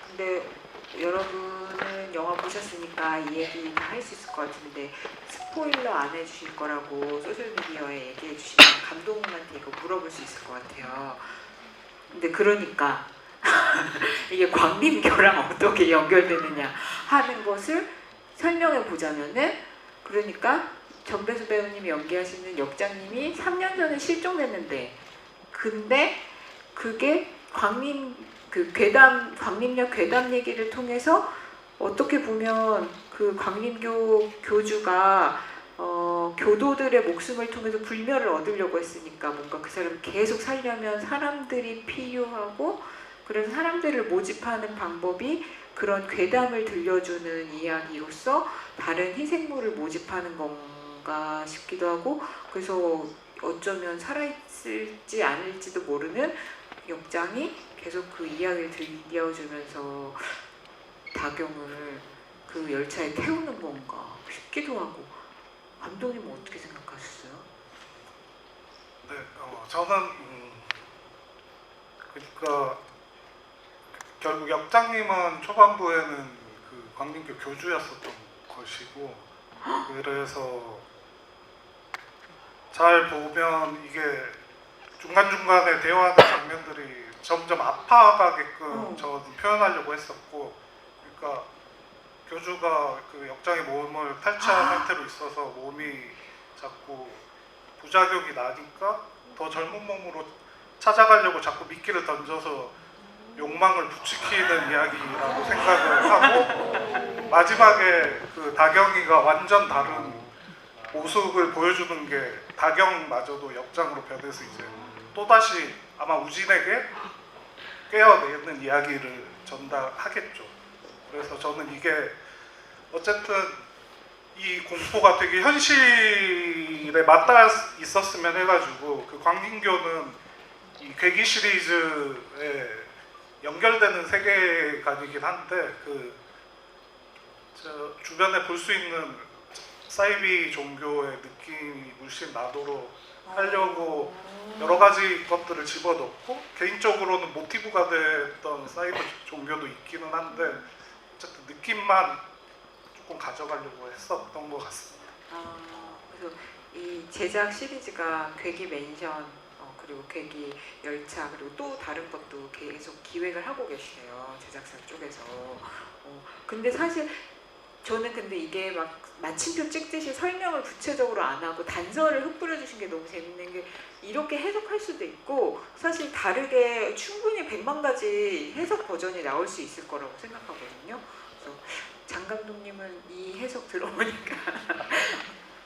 근데 여러분은 영화 보셨으니까 이 얘기 다 할 수 있을 것 같은데 스포일러 안 해주실 거라고 소셜미디어에 얘기해 주시면 감독님한테 이거 물어볼 수 있을 것 같아요. 근데 그러니까 이게 광림교랑 어떻게 연결되느냐 하는 것을 설명해 보자면은 그러니까 전배수 배우님이 연기하시는 역장님이 3년 전에 실종됐는데 근데 그게 광림역 괴담 얘기를 통해서 어떻게 보면 그 광림교 교주가 교도들의 목숨을 통해서 불멸을 얻으려고 했으니까 뭔가 그 사람을 계속 살려면 사람들이 필요하고 그래서 사람들을 모집하는 방법이 그런 괴담을 들려주는 이야기로서 다른 희생물을 모집하는 건가 싶기도 하고 그래서 어쩌면 살아있을지 않을지도 모르는 역장이 계속 그 이야기를 들려주면서 다경을 그 열차에 태우는 건가 싶기도 하고 감독님은 어떻게 생각하셨어요?
네, 저는 그러니까 결국 역장님은 초반부에는 그 광림교 교주였었던 것이고 그래서 잘 보면 이게 중간중간에 대화하는 장면들이 점점 아파가게끔 저는 표현하려고 했었고 그러니까 교주가 그 역장의 몸을 탈취한 상태로 있어서 몸이 자꾸 부작용이 나니까 더 젊은 몸으로 찾아가려고 자꾸 미끼를 던져서 욕망을 부추기는 이야기라고 생각을 하고 마지막에 그 다경이가 완전 다른 모습을 보여주는 게 다경마저도 역장으로 변해서 이제 또다시 아마 우진에게 깨어내는 이야기를 전달하겠죠. 그래서 저는 이게 어쨌든 이 공포가 되게 현실에 맞닿아 있었으면 해가지고 그 광림교는 이 괴기 시리즈에 연결되는 세계관이긴 한데 그 주변에 볼 수 있는 사이비 종교의 느낌이 물씬 나도록 하려고 여러 가지 것들을 집어넣고 개인적으로는 모티브가 됐던 사이버 종교도 있기는 한데 어쨌든 느낌만 조금 가져가려고 했었던 것 같습니다.
그래서 이 제작 시리즈가 괴기 맨션 그리고 괴기 열차 그리고 또 다른 것도 계속 기획을 하고 계시네요 제작사 쪽에서. 근데 사실 저는 근데 이게 막 마침표 찍듯이 설명을 구체적으로 안 하고 단서를 흩뿌려 주신 게 너무 재밌는 게 이렇게 해석할 수도 있고 사실 다르게 충분히 100만 가지 해석 버전이 나올 수 있을 거라고 생각하거든요. 그래서 장 감독님은 이 해석 들어보니까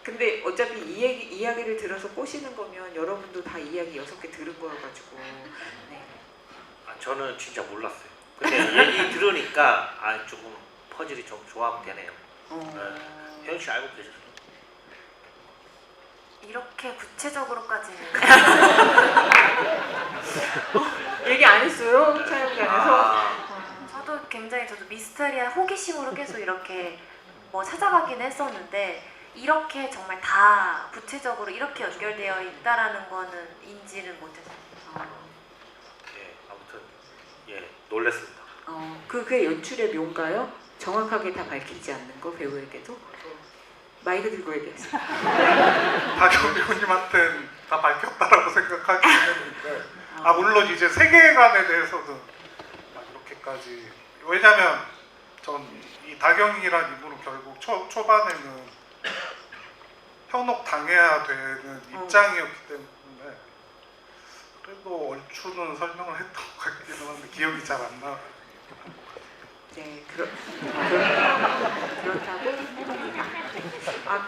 근데 어차피 이야기를 들어서 꼬시는 거면 여러분도 다 이야기 6개 들은 거여가지고 네.
저는 진짜 몰랐어요. 근데 얘기 들으니까 조금 퍼즐이 좀 조합되네요. 혜영 씨 알고 계셨어요?
이렇게 구체적으로까지는
얘기 안 했어요? 촬영장에서?
저도 미스터리한 호기심으로 계속 이렇게 뭐 찾아가긴 했었는데 이렇게 정말 다 구체적으로 이렇게 연결되어 있다라는 거는 인지를 못했어요.
예, 아무튼 예 놀랬습니다.
그게 연출의 묘인가요? 정확하게 다 밝히지 않는 거 배우에게도? 마이크 들고 얘기했어요.
박영 배우님한테는 다 밝혔다라고 생각하긴 했는데 물론 이제 세계관에 대해서는 막 이렇게까지 왜냐면 전 이 다경이란 인물은 결국 초반에는 현혹 당해야 되는 입장이었기 때문에 그래도 얼추는 설명을 했던 것 같기는 한데 기억이 잘 안 나.
네, 그렇다고?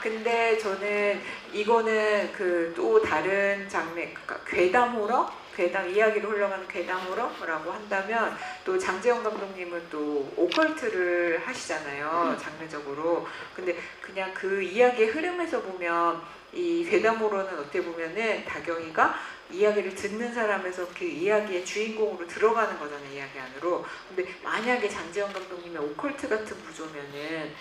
근데 저는 이거는 그 또 다른 장르, 그러니까 괴담 호러? 괴담 이야기로 흘러가는 괴담 호러라고 한다면 또 장재영 감독님은 또 오컬트를 하시잖아요, 장르적으로. 근데 그냥 그 이야기의 흐름에서 보면 이 괴담 호러는 어떻게 보면은 다경이가 이야기를 듣는 사람에서 그 이야기의 주인공으로 들어가는 거잖아요, 이야기 안으로. 근데 만약에 장재영 감독님의 오컬트 같은 구조면은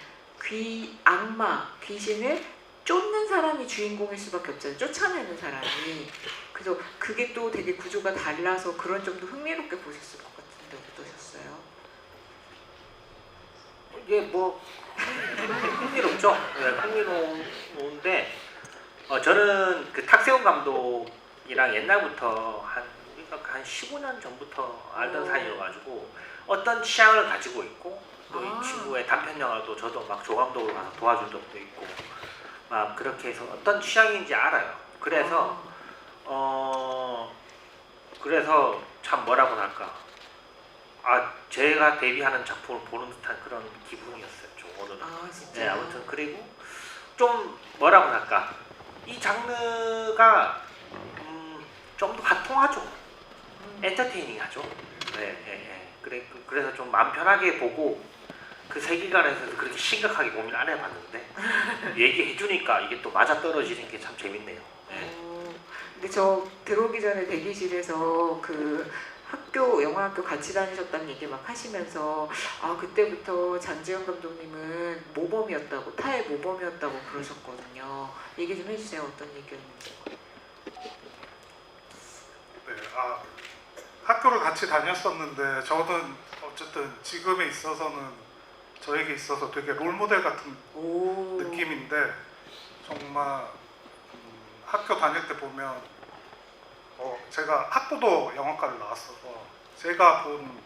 악마, 귀신을 쫓는 사람이 주인공일 수밖에 없잖아요. 쫓아내는 사람이. 그래서 그게 또 되게 구조가 달라서 그런 점도 흥미롭게 보셨을 것 같은데 어떠셨어요?
이게 뭐 흥미롭죠. 네, 흥미로운데 저는 그 탁세훈 감독이랑 옛날부터 한 15년 전부터 알던 사이여가지고 어떤 취향을 가지고 있고 또 이 친구의 단편 영화도 저도 막 조감독으로 가서 도와준 적도 있고 막 그렇게 해서 어떤 취향인지 알아요. 그래서 그래서 참 뭐라고 할까 제가 데뷔하는 작품을 보는 듯한 그런 기분이었어요. 좀 오늘은.
진짜.
네, 아무튼 그리고 좀 뭐라고 할까 이 장르가 좀 더 화통하죠. 엔터테이닝하죠. 네. 그래서 좀 마음 편하게 보고 그 세계관에서도 그렇게 심각하게 고민 안 해봤는데 얘기해 주니까 이게 또 맞아 떨어지는 게 참 재밌네요. 네.
근데 저 들어오기 전에 대기실에서 그 영화학교 같이 다니셨다는 얘기 막 하시면서 그때부터 장지영 감독님은 모범이었다고, 타의 모범이었다고 그러셨거든요. 얘기 좀 해주세요. 어떤 얘기였는지.
네, 학교를 같이 다녔었는데 저는 어쨌든 지금에 있어서는 저에게 있어서 되게 롤모델 같은 느낌인데 정말 학교 다닐 때 보면 제가 학부도 영화과를 나왔어서 제가 본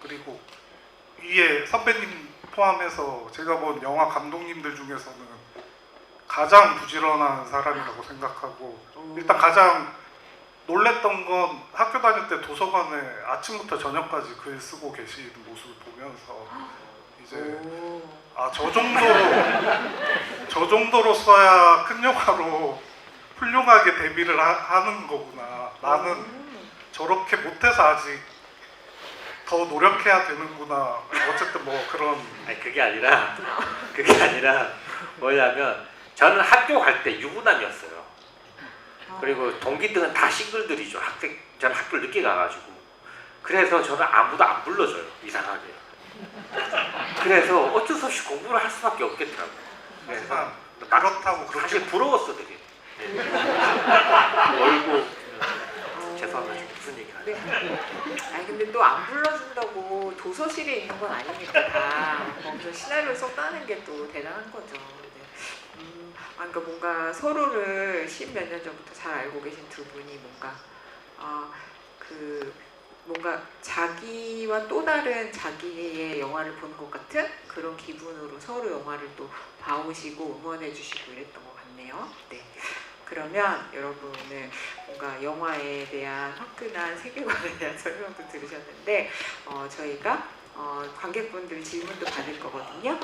그리고 위에 선배님 포함해서 제가 본 영화 감독님들 중에서는 가장 부지런한 사람이라고 생각하고 일단 가장 놀랬던 건 학교 다닐 때 도서관에 아침부터 저녁까지 글 쓰고 계시는 모습을 보면서 이제 저 정도로 써야 큰 영화로 훌륭하게 데뷔를 하는 거구나. 나는 저렇게 못해서 아직 더 노력해야 되는구나. 어쨌든 뭐 그런.
그게 아니라 뭐냐면 저는 학교 갈 때 유부남이었어요. 그리고 동기들은 다 싱글들이죠. 저는 학교를 늦게 가가지고. 그래서 저는 아무도 안 불러줘요. 이상하게. 그래서 어쩔 수 없이 공부를 할 수밖에 없겠더라고요. 그래서
그렇다고 그렇게
사실 부러웠어 되게. 얼굴 죄송합니다. 무슨 얘기 하죠?
근데 또 안 불러준다고 도서실에 있는 건 아니니까 다 거기서 시나리오 썼다는 게 또 대단한 거죠. 그러니까 뭔가 서로를 10몇 년 전부터 잘 알고 계신 두 분이 뭔가 그 뭔가 자기와 또 다른 자기의 영화를 보는 것 같은 그런 기분으로 서로 영화를 또 봐오시고 응원해주시고 이랬던 것 같네요. 네. 그러면 여러분은 뭔가 영화에 대한 화끈한 세계관에 대한 설명도 들으셨는데 저희가 관객분들 질문도 받을 거거든요.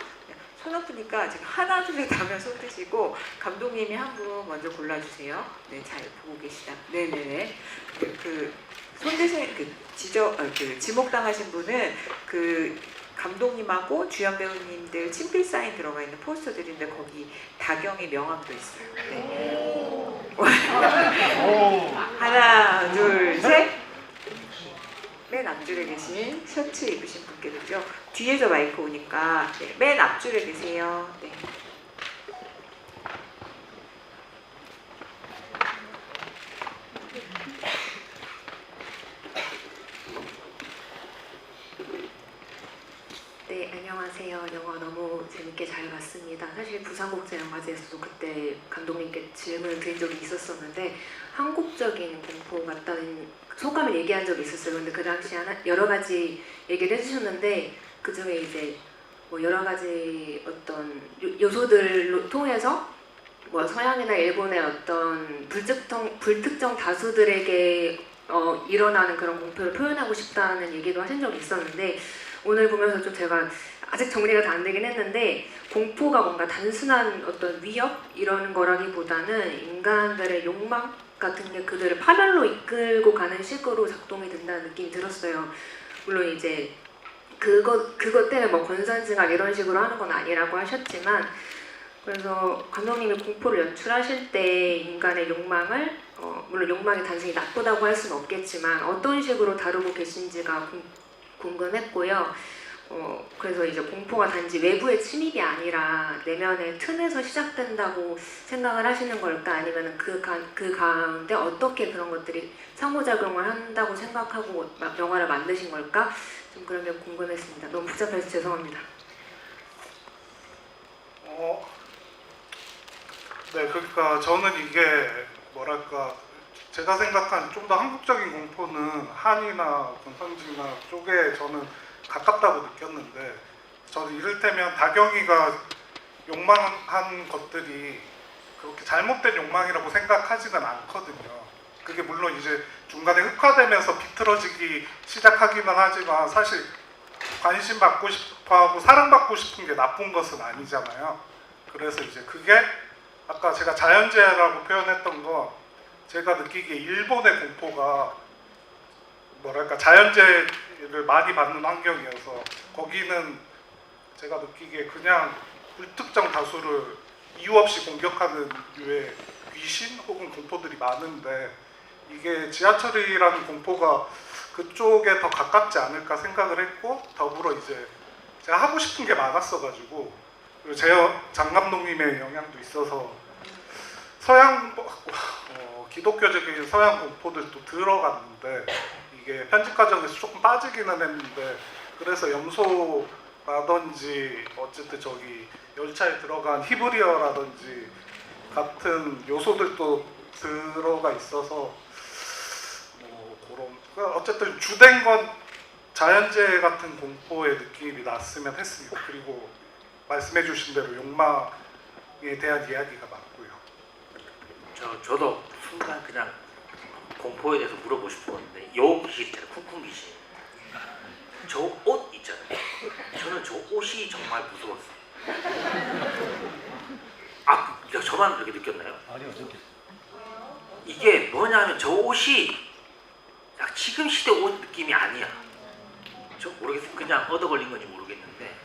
손 높으니까 제가 하나 둘 하면 손 드시고 감독님이 한 분 먼저 골라주세요. 네, 잘 보고 계시다. 네네네. 손 드신 지목 당하신 분은 감독님하고 주연 배우님들 친필 사인 들어가 있는 포스터들인데 거기 다경의 명함도 있어요. 네. 하나, 둘, 셋. 맨 앞줄에 계신 셔츠 입으신 분께도요. 뒤에서 마이크 오니까 네, 맨 앞줄에 계세요. 네.
네, 안녕하세요. 영화 너무 재밌게 잘 봤습니다. 사실 부산국제영화제에서도 그때 감독님께 질문을 드린 적이 있었었는데 한국적인 공포 같다는 소감을 얘기한 적이 있었어요. 근데 그 당시에 여러 가지 얘기를 해주셨는데 그 중에 이제 뭐 여러 가지 어떤 요소들로 통해서 뭐 서양이나 일본의 어떤 불특정 다수들에게 일어나는 그런 공포를 표현하고 싶다는 얘기도 하신 적이 있었는데 오늘 보면서 좀 제가 아직 정리가 다 안 되긴 했는데 공포가 뭔가 단순한 어떤 위협 이런 거라기보다는 인간들의 욕망 같은 게 그들을 파멸로 이끌고 가는 식으로 작동이 된다는 느낌이 들었어요. 물론 이제 그것 때문에 뭐 권선징악 이런 식으로 하는 건 아니라고 하셨지만 그래서 감독님이 공포를 연출하실 때 인간의 욕망을 물론 욕망이 단순히 나쁘다고 할 수는 없겠지만 어떤 식으로 다루고 계신지가 궁금했고요. 그래서 이제 공포가 단지 외부의 침입이 아니라 내면의 틈에서 시작된다고 생각을 하시는 걸까 아니면 그 가운데 어떻게 그런 것들이 상호작용을 한다고 생각하고 영화를 만드신 걸까 좀 그런 게 궁금했습니다. 너무 복잡해서 죄송합니다.
네, 그러니까 저는 이게 뭐랄까 제가 생각한 좀 더 한국적인 공포는 한이나 권선징악 쪽에 저는 가깝다고 느꼈는데 저는 이를테면 다경이가 욕망한 것들이 그렇게 잘못된 욕망이라고 생각하지는 않거든요. 그게 물론 이제 중간에 흑화되면서 비틀어지기 시작하기는 하지만 사실 관심 받고 싶어하고 사랑받고 싶은 게 나쁜 것은 아니잖아요. 그래서 이제 그게 아까 제가 자연재해라고 표현했던 거 제가 느끼기에 일본의 공포가 뭐랄까 자연재해를 많이 받는 환경이어서 거기는 제가 느끼기에 그냥 불특정 다수를 이유 없이 공격하는 류의 귀신 혹은 공포들이 많은데 이게 지하철이라는 공포가 그쪽에 더 가깝지 않을까 생각을 했고 더불어 이제 제가 하고 싶은 게 많았어가지고 그리고 장 감독님의 영향도 있어서 서양 기독교적인 서양 공포들도 들어갔는데 이게 편집 과정에서 조금 빠지기는 했는데 그래서 염소라든지 어쨌든 저기 열차에 들어간 히브리어라든지 같은 요소들도 들어가 있어서 그런 어쨌든 주된 건 자연재해 같은 공포의 느낌이 났으면 했습니다. 그리고 말씀해주신 대로 욕망에 대한 이야기가 많고요.
저도 순간 그냥 공포에 대해서 물어보고 싶었는데 요 귀신 있잖아요. 쿵쿵 귀신. 저 옷 있잖아요. 저는 저 옷이 정말 무서웠어요. 저만 그렇게 느꼈나요?
아니요, 느꼈어요.
이게 뭐냐면 저 옷이 지금 시대 옷 느낌이 아니야. 저 모르겠어요. 그냥 얻어 걸린 건지 모르겠는데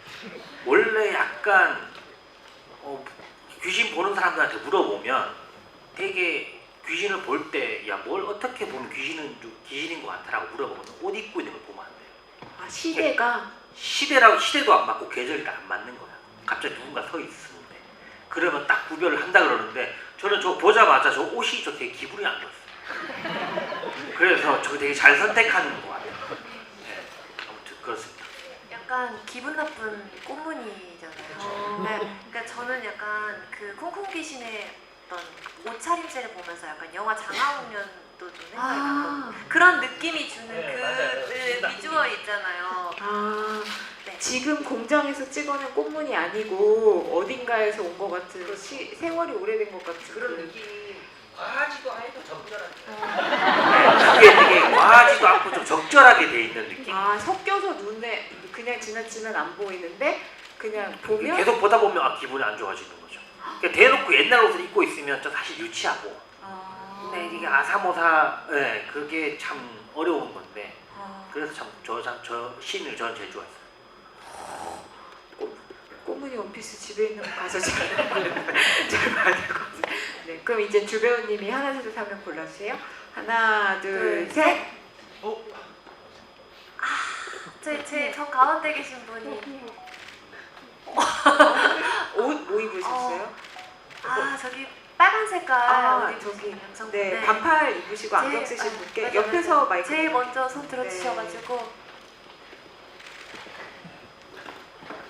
원래 약간 귀신 보는 사람들한테 물어보면 되게 귀신을 볼 때 야 뭘 어떻게 보면 귀신인 것 같아라고 물어보면 옷 입고 있는 걸 보면 안 돼요. 시대도 안 맞고 계절이 안 맞는 거야. 갑자기 누군가 서 있는데 그러면 딱 구별을 한다 그러는데 저는 저 보자마자 저 옷이 저 되게 기분이 안 좋았어요. 그래서 저 되게 잘 선택하는 것 같아요. 네, 아무튼 그렇습니다.
약간 기분 나쁜 꽃무늬잖아요. 네, 그러니까 저는 약간 그 쿵쿵 귀신의 어떤 옷차림새를 보면서 약간 영화 장화홍련 것도 좀 생각이
아,
났거든요. 그런 느낌이 주는
네,
그
맞아요.
비주얼 있잖아요.
아,
네.
지금 공장에서 찍어낸 꽃무늬 아니고 어딘가에서 온 것 같은 세월이 오래된 것 같은
그런
그-
느낌이 과하지도 않고 적절하게. 그게 되게 과하지도 않고 좀 적절하게 돼 있는 느낌.
아, 섞여서 눈에 그냥 지나치면 안 보이는데 그냥 보면
계속 보다 보면 기분이 안 좋아지는 거죠. 그러니까 대놓고 옛날 옷을 입고 있으면 좀 사실 유치하고.
아,
근데 이게 아사모사, 네, 그게 참 어려운 건데.
아,
그래서 참 저 시인을 저는 제일 좋아했어요.
꽃무늬 원피스 집에 있는 거 가서 잘 봐야 될 것 같아요. 네, 그럼 이제 주 배우님이 하나 둘 셋 하면 골라주세요. 하나 둘 셋.
저 가운데 계신 분이
옷 뭐 입으셨어요?
저기 빨간 색깔
아,
옷
저기,
입으신 여성분.
네, 반팔 입으시고 안경 쓰신 분께
맞아요,
옆에서
맞아요.
마이크
제일 먼저 손 들어주셔가지고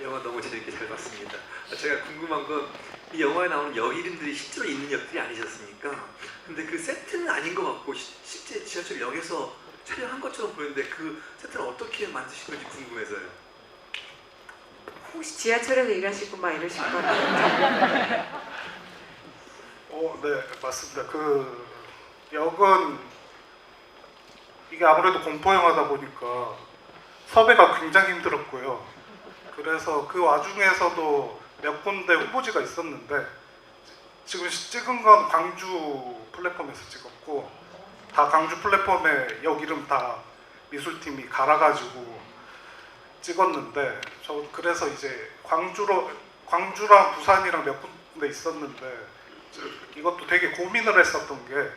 영화 너무 재밌게 잘 봤습니다. 제가 궁금한 건 이 영화에 나오는 역 이름들이 실제로 있는 역들이 아니셨습니까? 근데 그 세트는 아닌 것 같고 실제 지하철 역에서 촬영한 것처럼 보이는데 그 세트를 어떻게 만드신 건지 궁금해서요.
혹시 지하철에서 일하시고 막 이러실 거예요?
네, 맞습니다. 그 역은 이게 아무래도 공포 영화다 보니까 섭외가 굉장히 힘들었고요. 그래서 그 와중에서도 몇 군데 후보지가 있었는데 지금 찍은 건 광주 플랫폼에서 찍었고 다 광주 플랫폼에 역 이름 다 미술팀이 갈아가지고 찍었는데 저 그래서 이제 광주랑 부산이랑 몇 군데 있었는데 이것도 되게 고민을 했었던 게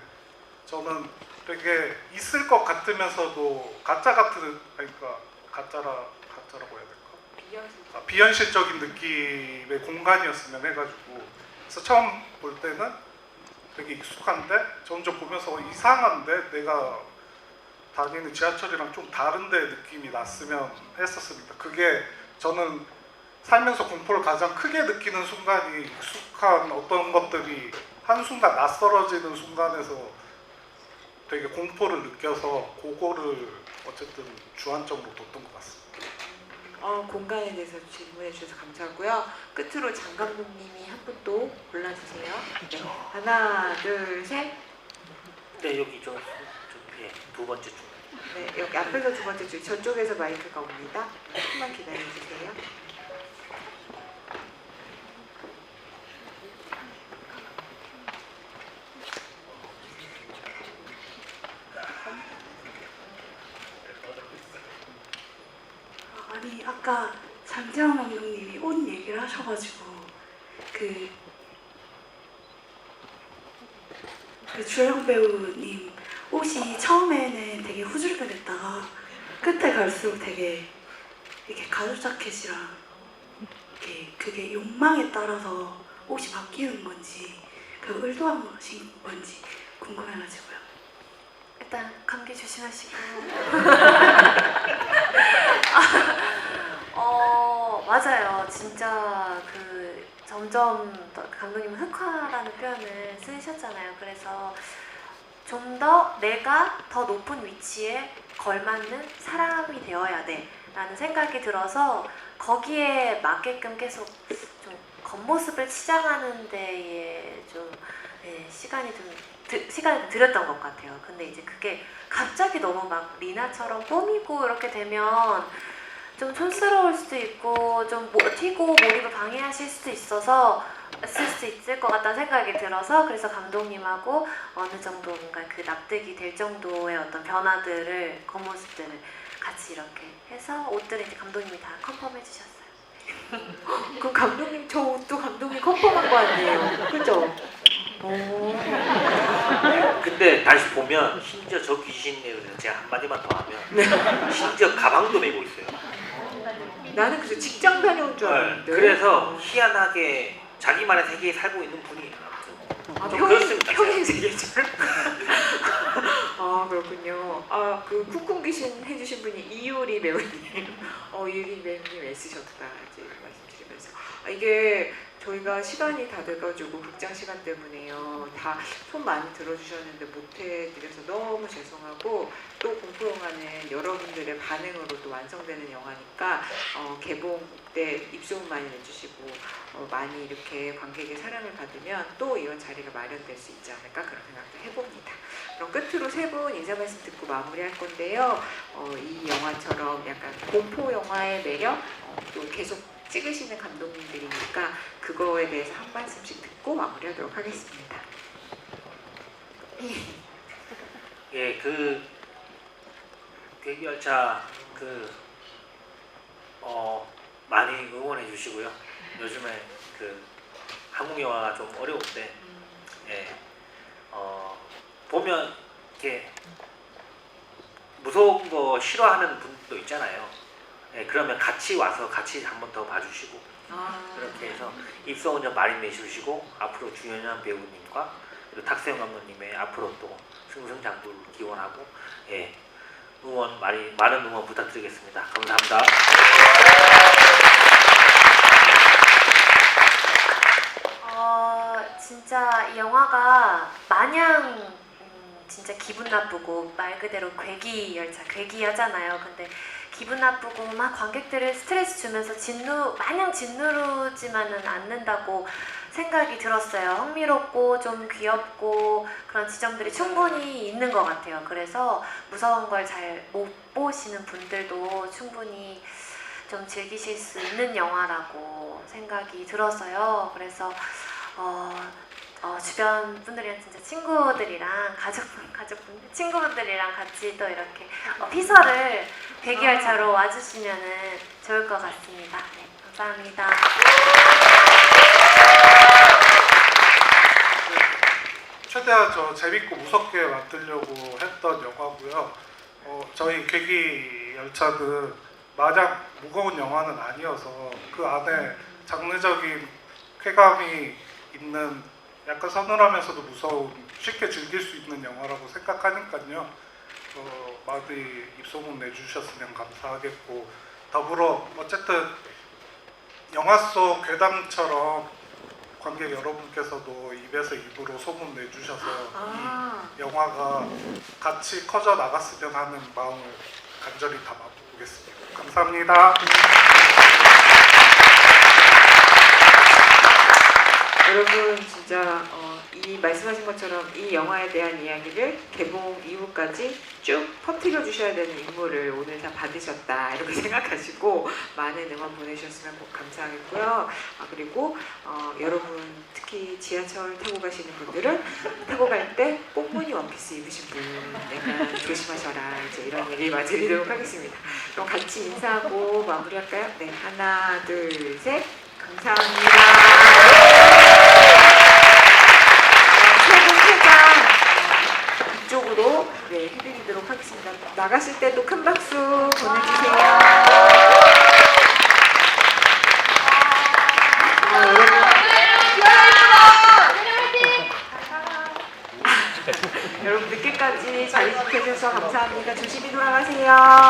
저는 되게 있을 것 같으면서도 그러니까 가짜라고 해야 될까? 비현실적인 느낌의 공간이었으면 해가지고 그래서 처음 볼 때는 되게 익숙한데 점점 보면서 이상한데 내가 다니는 지하철이랑 좀 다른데 느낌이 났으면 했었습니다. 그게 저는 살면서 공포를 가장 크게 느끼는 순간이 익숙한 어떤 것들이 한순간 낯설어지는 순간에서 되게 공포를 느껴서 그거를 어쨌든 주안점으로 뒀던 것 같습니다.
공간에 대해서 질문해 주셔서 감사하고요. 끝으로 장 감독님이 한 분 또 골라주세요. 네. 하나, 둘, 셋.
네, 여기 두 번째 중.
네, 여기 앞에서 두 번째 줄 저쪽에서 마이크가 옵니다. 조금만 기다려 주세요.
아니 아까 장재원 감독님이 옷 얘기를 하셔가지고 그 주영 배우님 옷이 처음에는 되게 후줄근했다가 끝에 갈수록 되게 이렇게 가죽 자켓이랑 이렇게 그게 욕망에 따라서 옷이 바뀌는 건지 그 의도한 것인 건지 궁금해가지고요.
일단 감기 조심하시고 맞아요. 진짜 그 점점 더 감독님은 흑화라는 표현을 쓰셨잖아요. 그래서 좀 더 내가 더 높은 위치에 걸맞는 사람이 되어야 돼 라는 생각이 들어서 거기에 맞게끔 계속 좀 겉모습을 치장하는 데에 좀 시간이 좀 들였던 것 같아요. 근데 이제 그게 갑자기 너무 막 리나처럼 꾸미고 이렇게 되면 좀 촌스러울 수도 있고 좀 튀고 몰입을 방해하실 수도 있어서 쓸 수 있을 것 같다는 생각이 들어서 그래서 감독님하고 어느 정도 뭔가 그 납득이 될 정도의 어떤 변화들을 겉모습들을 같이 이렇게 해서 옷들을 이제 감독님이 다 컨펌해 주셨어요.
그럼 감독님 저 옷도 감독님 컨펌한 거 아니에요? 그죠?
근데 다시 보면 심지어 저 귀신에 대해서 제가 한마디만 더 하면 심지어 가방도 메고 있어요.
나는 그래서 직장 다녀온 줄 알았는데.
그래서 희한하게 자기만의 세계에 살고 있는 분이 좀
평행
그렇습니다.
세계줄. 그렇군요. 그 쿵쿵 귀신 해주신 분이 이유리 배우님. 이유리 배우님 애쓰셨다 이제 말씀드리면서 이게 저희가 시간이 다 돼가지고 극장 시간 때문에요. 다 손 많이 들어주셨는데 못해드려서 너무 죄송하고 또 공포 영화는 여러분들의 반응으로 또 완성되는 영화니까 개봉 때 입소문 많이 내주시고 많이 이렇게 관객의 사랑을 받으면 또 이런 자리가 마련될 수 있지 않을까 그런 생각도 해봅니다. 그럼 끝으로 세 분 인사 말씀 듣고 마무리할 건데요. 이 영화처럼 약간 공포 영화의 매력 또 계속 찍으시는 감독님들이니까 그거에 대해서 한 말씀씩 듣고 마무리하도록 하겠습니다.
예, 그 괴기열차 많이 응원해 주시고요. 요즘에 그 한국 영화가 좀 어려운데 예, 보면 이렇게 무서운 거 싫어하는 분도 있잖아요. 예, 그러면 같이 와서 같이 한 번 더 봐주시고 그렇게 해서 입소문 좀 많이 내주시고 앞으로 주연현 배우님과 그리고 탁세영 감독님의 앞으로 또 승승장구를 기원하고 예, 많은 응원 부탁드리겠습니다. 감사합니다.
진짜 이 영화가 마냥 진짜 기분 나쁘고 말 그대로 괴기하잖아요. 근데 기분 나쁘고 막 관객들을 스트레스 주면서 마냥 짓누르지만은 않는다고 생각이 들었어요. 흥미롭고 좀 귀엽고 그런 지점들이 충분히 있는 것 같아요. 그래서 무서운 걸 잘 못 보시는 분들도 충분히 좀 즐기실 수 있는 영화라고 생각이 들어서요. 그래서 주변 분들이랑 진짜 친구들이랑 친구분들이랑 같이 또 이렇게 피서를 괴기열차로 와주시면은 좋을 것 같습니다. 네, 감사합니다.
최대한 재밌고 무섭게 만들려고 했던 영화고요. 저희 괴기열차는 마냥 무거운 영화는 아니어서 그 안에 장르적인 쾌감이 있는 약간 서늘하면서도 무서운 쉽게 즐길 수 있는 영화라고 생각하니까요. 많이 입소문 내주셨으면 감사하겠고 더불어 어쨌든 영화 속 괴담처럼 관객 여러분께서도 입에서 입으로 소문 내주셔서 이 영화가 같이 커져 나갔으면 하는 마음을 간절히 담아보겠습니다. 감사합니다.
여러분 진짜 이 말씀하신 것처럼 이 영화에 대한 이야기를 개봉 이후까지 쭉 퍼뜨려 주셔야 되는 임무를 오늘 다 받으셨다 이렇게 생각하시고 많은 응원 보내주셨으면 감사하겠고요. 그리고 여러분 특히 지하철 타고 가시는 분들은 타고 갈 때 뽕무늬 원피스 입으신 분 약간 조심하셔라 이제 이런 얘기 맞드리도록 하겠습니다. 그럼 같이 인사하고 마무리할까요? 네, 하나 둘 셋 감사합니다. 이쪽으로 해드리도록 하겠습니다. 나가실 때도 큰 박수 보내주세요. 여러분 늦게까지 자리 지켜주셔서 감사합니다. 조심히 돌아가세요.